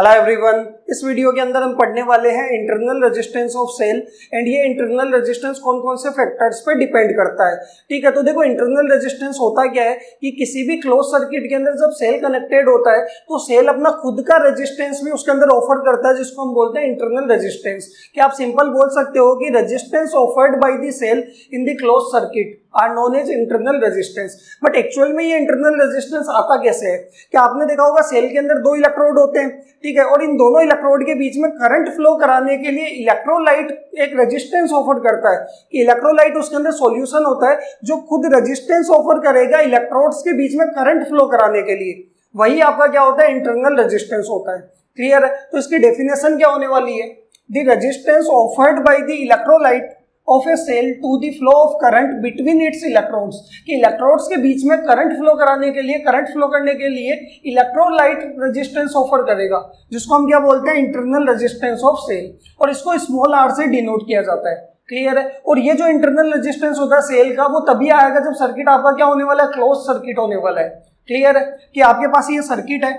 Hello everyone, इस video के अंदर हम पढ़ने वाले हैं internal resistance of cell and ये इंटरनल रेजिस्टेंस कौन कौन से फैक्टर्स पे डिपेंड करता है। ठीक है, तो देखो इंटरनल रेजिस्टेंस होता क्या है कि किसी भी क्लोज सर्किट के अंदर जब सेल कनेक्टेड होता है तो सेल अपना खुद का रेजिस्टेंस भी उसके अंदर ऑफर करता है, जिसको हम बोलते हैं इंटरनल रेजिस्टेंस। कि आप सिंपल बोल सकते हो कि resistance offered by the cell in the close circuit are known as internal resistance. But actual में ये इंटरनल रेजिस्टेंस आता कैसे है कि आपने देखा होगा सेल के अंदर दो इलेक्ट्रोड होते हैं, ठीक है, और इन दोनों इलेक्ट्रोड के बीच में करंट फ्लो कराने के लिए इलेक्ट्रोलाइट एक रेजिस्टेंस ऑफर करता है कि इलेक्ट्रोलाइट उसके अंदर सॉल्यूशन होता है जो खुद रेजिस्टेंस ऑफर करेगा इलेक्ट्रोड्स के बीच में करंट फ्लो कराने के लिए। वही आपका क्या होता है, इंटरनल रेजिस्टेंस होता है। क्लियर है? तो इसकी डेफिनेशन क्या होने वाली है, the resistance offered by the electrolyte of a cell to the flow of current between its electrodes। कि इलेक्ट्रोड्स के बीच में करंट फ्लो कराने के लिए, करंट फ्लो करने के लिए इलेक्ट्रोलाइट रेजिस्टेंस ऑफर करेगा, जिसको हम क्या बोलते हैं, इंटरनल रेजिस्टेंस ऑफ सेल, और इसको स्मॉल आर से डिनोट किया जाता है। क्लियर है? और ये जो इंटरनल रेजिस्टेंस होता है सेल का, वो तभी आएगा जब सर्किट आपका क्या होने वाला है, क्लोज सर्किट होने वाला है। क्लियर है? कि आपके पास ये सर्किट है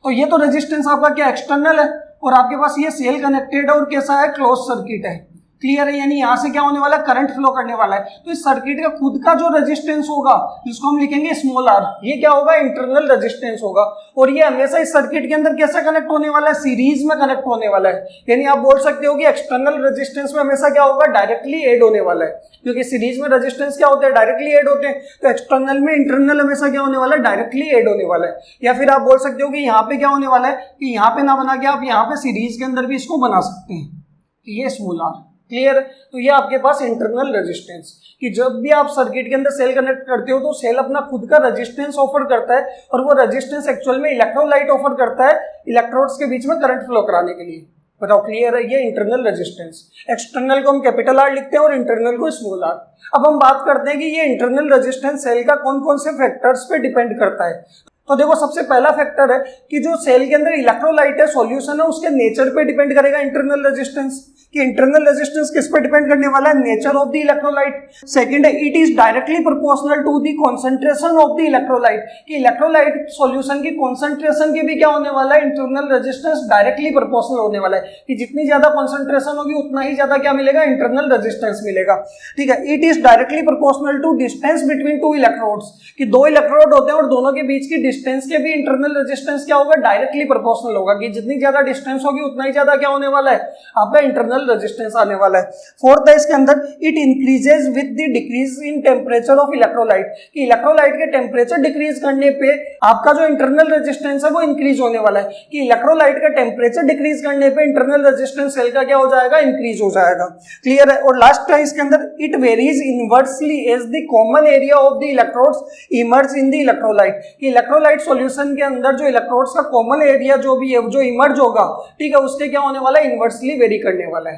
तो ये तो रेजिस्टेंस आपका क्या एक्सटर्नल है, और आपके पास ये सेल कनेक्टेड है और कैसा है, क्लोज सर्किट है। क्लियर है? यानी यहां से क्या होने वाला है, करंट फ्लो करने वाला है। तो इस सर्किट का खुद का जो रेजिस्टेंस होगा, जिसको हम लिखेंगे स्मॉल आर, ये क्या होगा, इंटरनल रेजिस्टेंस होगा। और ये हमेशा इस सर्किट के अंदर कैसा कनेक्ट होने वाला है, सीरीज में कनेक्ट होने वाला है। यानी आप बोल सकते हो कि एक्सटर्नल रेजिस्टेंस में हमेशा क्या होगा, डायरेक्टली एड होने वाला है, क्योंकि सीरीज में रेजिस्टेंस क्या होते हैं, डायरेक्टली एड होते हैं। तो एक्सटर्नल में इंटरनल हमेशा क्या होने वाला है, डायरेक्टली एड होने वाला है। या फिर आप बोल सकते हो कि यहाँ पे क्या होने वाला है कि यहाँ पे ना बना के आप यहाँ पे सीरीज के अंदर भी इसको बना सकते हैं कि ये स्मॉल आर। क्लियर? तो ये आपके पास इंटरनल रेजिस्टेंस, कि जब भी आप सर्किट के अंदर सेल कनेक्ट करते हो तो सेल अपना खुद का रेजिस्टेंस ऑफर करता है, और वो रेजिस्टेंस एक्चुअल में इलेक्ट्रोलाइट ऑफर करता है इलेक्ट्रोड्स के बीच में करंट फ्लो कराने के लिए। बताओ, क्लियर है? ये इंटरनल रेजिस्टेंस। एक्सटर्नल को हम कैपिटल आर लिखते हैं और इंटरनल को स्मॉल आर। अब हम बात करते हैं कि ये इंटरनल रेजिस्टेंस सेल का कौन कौन से फैक्टर्स पे डिपेंड करता है। तो देखो, सबसे पहला फैक्टर है कि जो सेल के अंदर इलेक्ट्रोलाइट है, सॉल्यूशन है, उसके नेचर पे डिपेंड करेगा इंटरनल रेजिस्टेंस। कि इंटरनल रेजिस्टेंस किस पे डिपेंड करने वाला है, nature of the electrolyte. Second है, it is directly proportional to the concentration of the electrolyte. कि इलेक्ट्रोलाइट सॉल्यूशन की कंसंट्रेशन के भी क्या होने वाला है, इंटरनल रेजिस्टेंस डायरेक्टली प्रोपोर्शनल होने वाला है। कि जितनी ज्यादा कंसंट्रेशन होगी उतना ही ज्यादा क्या मिलेगा, इंटरनल रेजिस्टेंस मिलेगा। ठीक है? It is directly proportional to distance between two electrodes. कि दो इलेक्ट्रोड होते हैं और दोनों के बीच की डिस्टेंस के भी इंटरनल रेजिस्टेंस क्या होगा, डायरेक्टली प्रोपोर्शनल होगा। कि जितनी ज्यादा डिस्टेंस होगी उतना ही ज्यादा क्या होने वाला है, आपका इंटरनल रेजिस्टेंस आने वाला है। फोर्थ है इसके अंदर, it increases with the decrease in temperature of electrolyte. कि इलेक्ट्रोलाइट के टेम्परेचर डिक्रीज करने पे आपका जो इंटरनल रेजिस्टेंस है वो इंक्रीज होने वाला है। कि इलेक्ट्रोलाइट का टेम्परेचर डिक्रीज करने पे इंटरनल रेजिस्टेंस सेल का क्या हो जाएगा, इंक्रीज हो जाएगा। क्लियर है? और लास्ट है इसके अंदर, it varies inversely as the common area of the electrodes emerge in the electrolyte. कि इलेक्ट्रोलाइट सॉल्यूशन के अंदर जो इलेक्ट्रोड्स का कॉमन एरिया जो भी है, जो इमर्ज होगा, ठीक है, उससे क्या होने वाला है, इनवर्सली वेरी करने वाला है।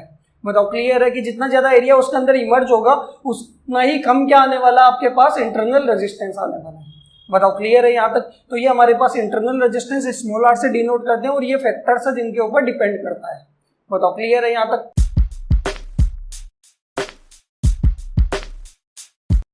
बताओ, क्लियर है? कि जितना ज्यादा एरिया उसके अंदर इमर्ज होगा उतना ही कम क्या आने वाला, आपके पास इंटरनल रेजिस्टेंस आने वाला है। बताओ, क्लियर है यहाँ तक? तो ये हमारे पास इंटरनल रेजिस्टेंस स्मॉल आर से डिनोट करते हैं, और ये फैक्टर्स है जिनके ऊपर डिपेंड करता है। बताओ, क्लियर है यहाँ तक?